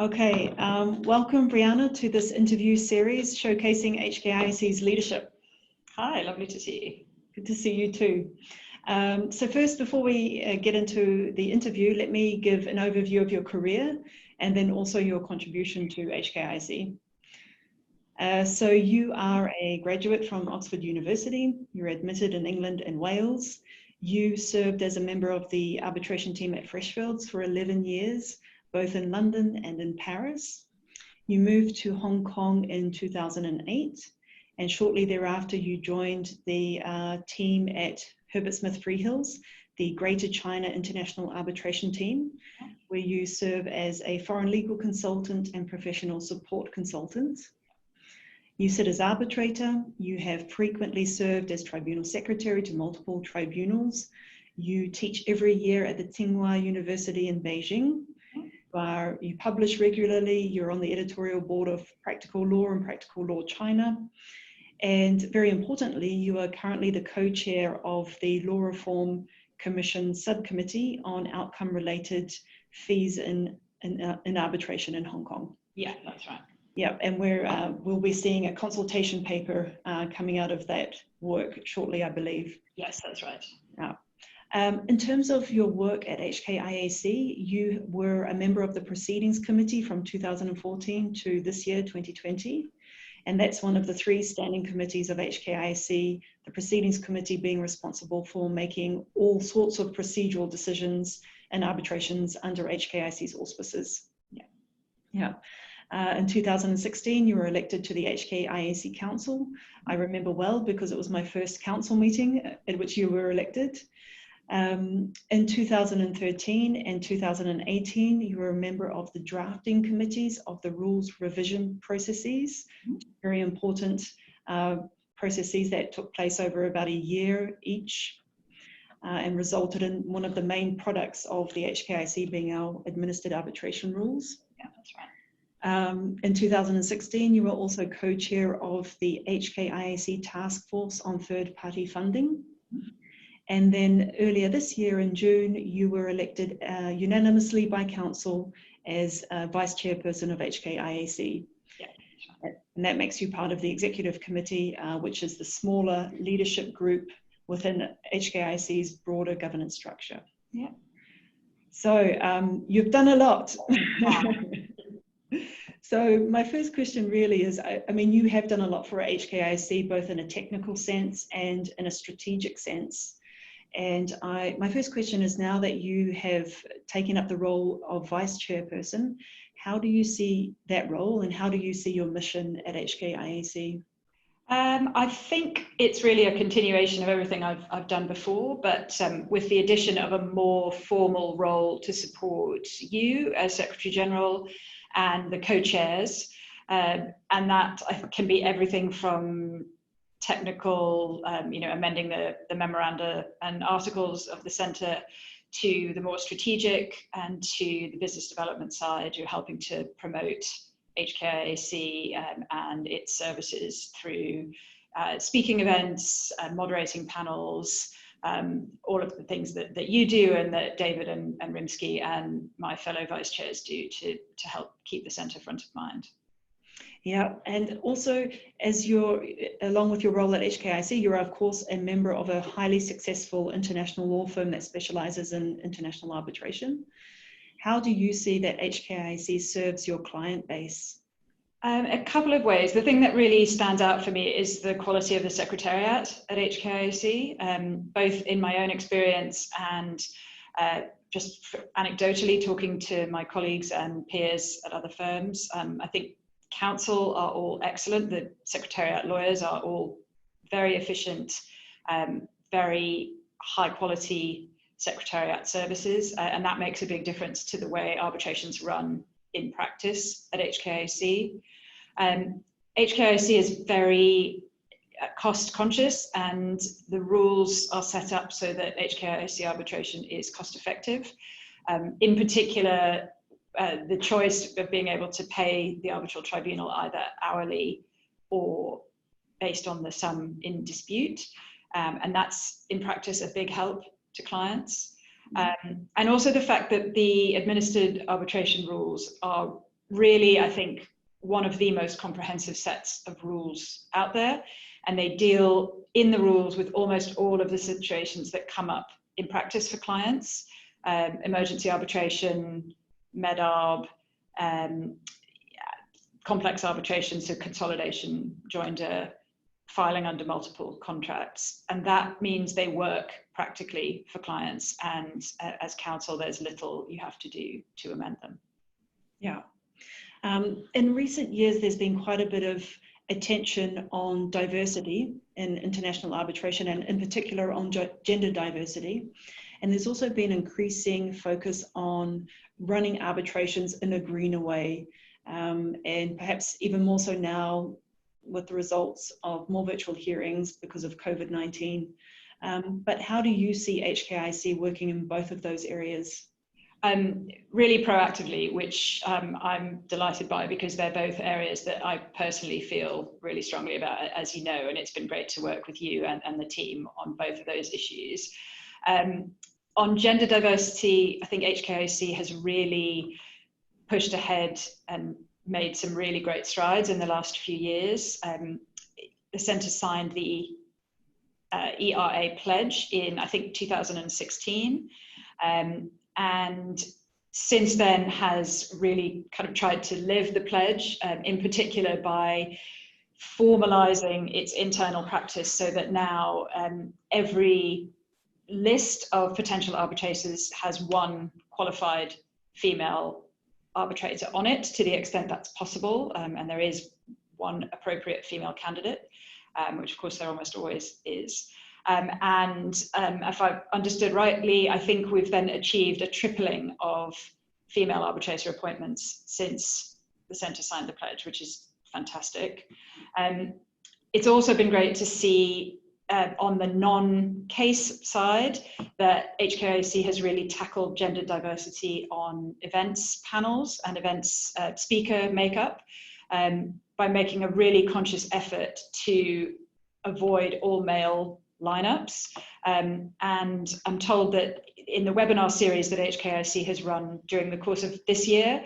Okay, welcome Briana to this interview series showcasing HKIAC's leadership. Hi, lovely to see you. Good to see you too. So first, before we get into the interview, let me give an overview of your career and then also your contribution to HKIAC. So you are a graduate from Oxford University. You're admitted in England and Wales. You served as a member of the arbitration team at Freshfields for 11 years, both in London and in Paris. You moved to Hong Kong in 2008, and shortly thereafter you joined the team at Herbert Smith Freehills, the Greater China International Arbitration Team, where you serve as a foreign legal consultant and professional support consultant. You sit as arbitrator. You have frequently served as tribunal secretary to multiple tribunals. You teach every year at the Tsinghua University in Beijing. You publish regularly. You're on the editorial board of Practical Law and Practical Law China. And very importantly, you are currently the co-chair of the Law Reform Commission Subcommittee on outcome-related fees in arbitration in Hong Kong. Yeah, that's right. Yeah, and we'll be seeing a consultation paper coming out of that work shortly, I believe. Yes, that's right. Yeah. In terms of your work at HKIAC, you were a member of the Proceedings Committee from 2014 to this year, 2020. And that's one of the three standing committees of HKIAC, the Proceedings Committee being responsible for making all sorts of procedural decisions and arbitrations under HKIAC's auspices. Yeah. In 2016, you were elected to the HKIAC Council. I remember well because it was my first council meeting at which you were elected. In 2013 and 2018, you were a member of the drafting committees of the rules revision processes, very important processes that took place over about a year each and resulted in one of the main products of the HKIAC being our administered arbitration rules. Yeah, that's right. In 2016, you were also co-chair of the HKIAC Task Force on Third-Party Funding. And then earlier this year in June, you were elected unanimously by Council as Vice Chairperson of HKIAC. Yeah. And that makes you part of the Executive Committee, which is the smaller leadership group within HKIAC's broader governance structure. Yeah. So you've done a lot. So my first question really is, I mean, you have done a lot for HKIAC, both in a technical sense and in a strategic sense. And my first question is, now that you have taken up the role of Vice Chairperson, how do you see that role and how do you see your mission at HKIAC? I think it's really a continuation of everything I've done before, but with the addition of a more formal role to support you as Secretary General and the co-chairs, and that can be everything from technical, amending the memoranda and articles of the centre, to the more strategic and to the business development side. You're helping to promote HKIAC and its services through speaking events, moderating panels, all of the things that you do and that David and Rimsky and my fellow vice chairs do to help keep the centre front of mind. Yeah, and also along with your role at HKIAC, you're of course a member of a highly successful international law firm that specialises in international arbitration. How do you see that HKIAC serves your client base? A couple of ways. The thing that really stands out for me is the quality of the secretariat at HKIAC, both in my own experience and just anecdotally talking to my colleagues and peers at other firms. I think counsel are all excellent. The secretariat lawyers are all very efficient, very high quality secretariat services, and that makes a big difference to the way arbitrations run in practice at HKIAC. HKIAC is very cost conscious, and the rules are set up so that HKIAC arbitration is cost effective. In particular, the choice of being able to pay the arbitral tribunal either hourly or based on the sum in dispute, and that's in practice a big help to clients. And also the fact that the administered arbitration rules are really, I think, one of the most comprehensive sets of rules out there. And they deal in the rules with almost all of the situations that come up in practice for clients. Emergency arbitration, med-arb, complex arbitration, so consolidation, joinder, filing under multiple contracts. And that means they work practically for clients. And as counsel, there's little you have to do to amend them. Yeah. In recent years, there's been quite a bit of attention on diversity in international arbitration, and in particular on gender diversity. And there's also been increasing focus on running arbitrations in a greener way, and perhaps even more so now with the results of more virtual hearings because of COVID-19. But how do you see HKIC working in both of those areas? Really proactively, which I'm delighted by, because they're both areas that I personally feel really strongly about, as you know, and it's been great to work with you and the team on both of those issues. On gender diversity, I think HKIC has really pushed ahead and made some really great strides in the last few years. The Centre signed the ERA pledge in, I think, 2016. And since then has really kind of tried to live the pledge, in particular by formalizing its internal practice, so that now every list of potential arbitrators has one qualified female arbitrator on it, to the extent that's possible. And there is one appropriate female candidate, which of course there almost always is. If I've understood rightly, I think we've then achieved a tripling of female arbitrator appointments since the Centre signed the pledge, which is fantastic. It's also been great to see on the non-case side that HKIC has really tackled gender diversity on events panels and events speaker makeup by making a really conscious effort to avoid all male lineups. And I'm told that in the webinar series that HKIC has run during the course of this year,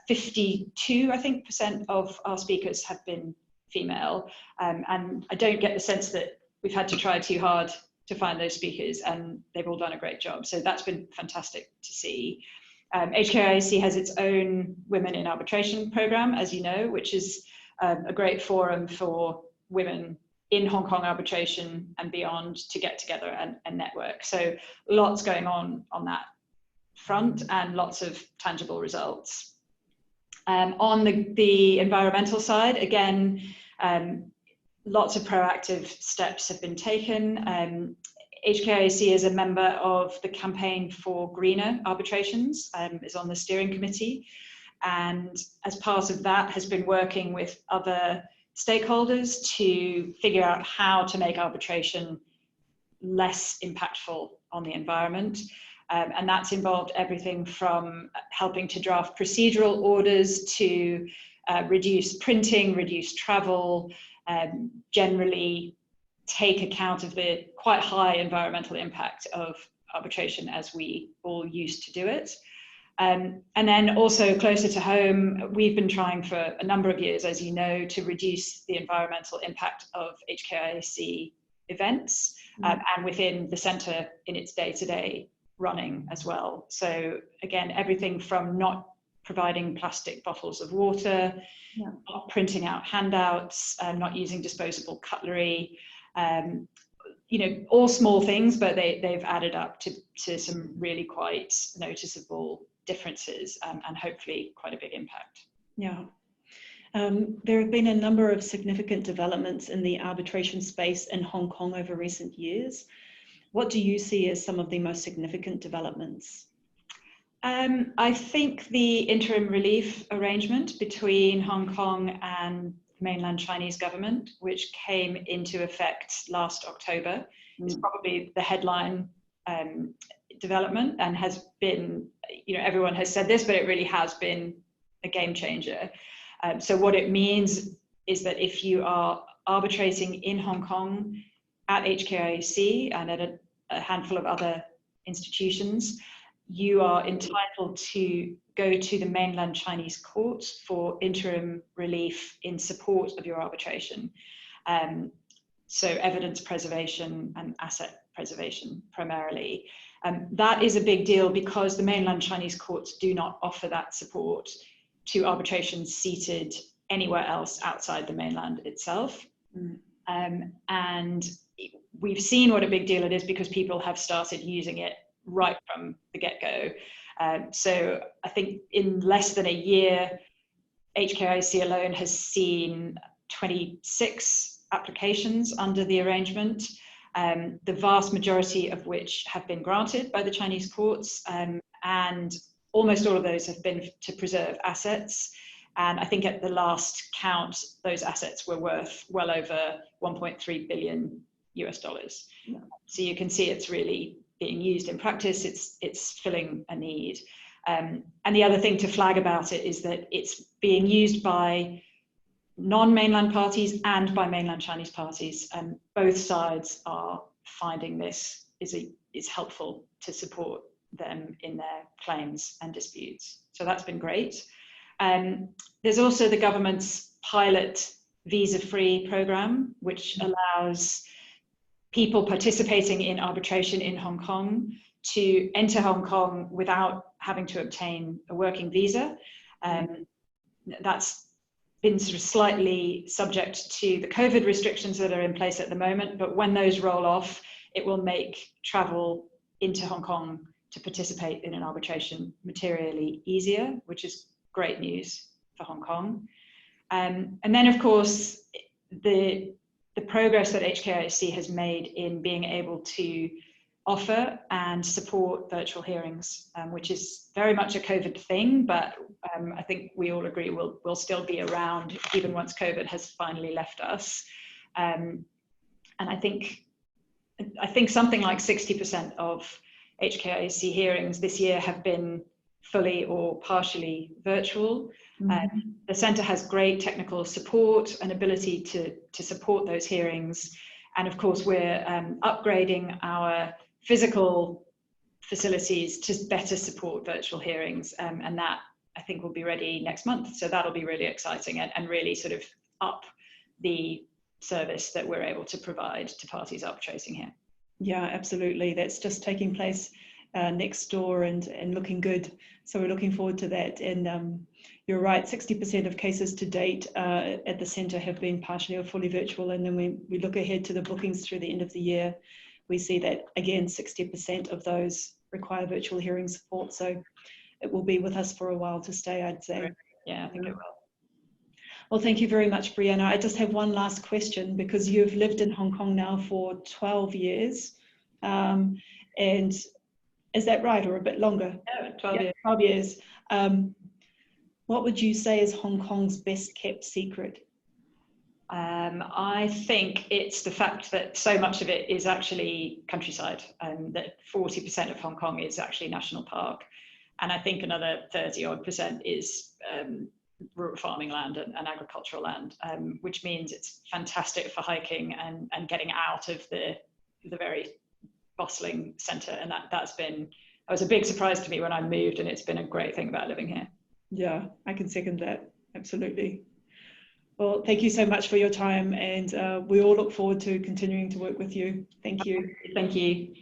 52%, I think, of our speakers have been female. And I don't get the sense that we've had to try too hard to find those speakers, and they've all done a great job. So that's been fantastic to see. HKIC has its own Women in Arbitration program, as you know, which is a great forum for women in Hong Kong arbitration and beyond to get together and network. So lots going on that front and lots of tangible results. On the environmental side, again, lots of proactive steps have been taken. HKIC is a member of the Campaign for Greener Arbitrations, is on the steering committee, and as part of that has been working with other stakeholders to figure out how to make arbitration less impactful on the environment. And that's involved everything from helping to draft procedural orders to reduce printing, reduce travel, generally take account of the quite high environmental impact of arbitration as we all used to do it. And then also closer to home, we've been trying for a number of years, as you know, to reduce the environmental impact of HKIC events and within the centre in its day-to-day running as well. So again, everything from not providing plastic bottles of water, not printing out handouts, not using disposable cutlery, all small things, but they've added up to some really quite noticeable differences and hopefully quite a big impact. Yeah. There have been a number of significant developments in the arbitration space in Hong Kong over recent years. What do you see as some of the most significant developments? I think the interim relief arrangement between Hong Kong and mainland Chinese government, which came into effect last October, is probably the headline development, and has been, everyone has said this, but it really has been a game changer. So what it means is that if you are arbitrating in Hong Kong at HKIC and at a handful of other institutions, you are entitled to go to the mainland Chinese courts for interim relief in support of your arbitration. So evidence preservation and asset preservation primarily. That is a big deal because the mainland Chinese courts do not offer that support to arbitrations seated anywhere else outside the mainland itself. And we've seen what a big deal it is because people have started using it right from the get-go. So I think in less than a year, HKIC alone has seen 26 applications under the arrangement, the vast majority of which have been granted by the Chinese courts, and almost all of those have been to preserve assets. And I think at the last count, those assets were worth well over 1.3 billion US dollars. Yeah. So you can see it's really being used in practice. It's filling a need. And the other thing to flag about it is that it's being used by non-mainland parties and by mainland Chinese parties, and both sides are finding this is helpful to support them in their claims and disputes. So that's been great. There's also the government's pilot visa-free program, which allows people participating in arbitration in Hong Kong to enter Hong Kong without having to obtain a working visa. That's been sort of slightly subject to the COVID restrictions that are in place at the moment, but when those roll off, it will make travel into Hong Kong to participate in an arbitration materially easier, which is great news for Hong Kong. And then, of course, the progress that HKIC has made in being able to offer and support virtual hearings, which is very much a COVID thing, but I think we all agree will still be around even once COVID has finally left us. And I think something like 60% of HKIC hearings this year have been fully or partially virtual. The centre has great technical support and ability to support those hearings. And of course, we're upgrading our physical facilities to better support virtual hearings. And that, I think, will be ready next month. So that'll be really exciting and really sort of up the service that we're able to provide to parties arbitrating here. Yeah, absolutely. That's just taking place next door and looking good. So we're looking forward to that. And you're right, 60% of cases to date at the centre have been partially or fully virtual. And then we look ahead to the bookings through the end of the year, we see that, again, 60% of those require virtual hearing support. So it will be with us for a while to stay, I'd say. Yeah, I think it will. Well, thank you very much, Briana. I just have one last question, because you've lived in Hong Kong now for 12 years. And is that right, or a bit longer? Yeah, 12 years. 12 years. What would you say is Hong Kong's best kept secret? I think it's the fact that so much of it is actually countryside, and that 40% of Hong Kong is actually national park. And I think another 30-odd% is rural farming land and agricultural land, which means it's fantastic for hiking and getting out of the very bustling centre. And that was a big surprise to me when I moved, and it's been a great thing about living here. Yeah, I can second that. Absolutely. Well, thank you so much for your time, and we all look forward to continuing to work with you. Thank you. Thank you.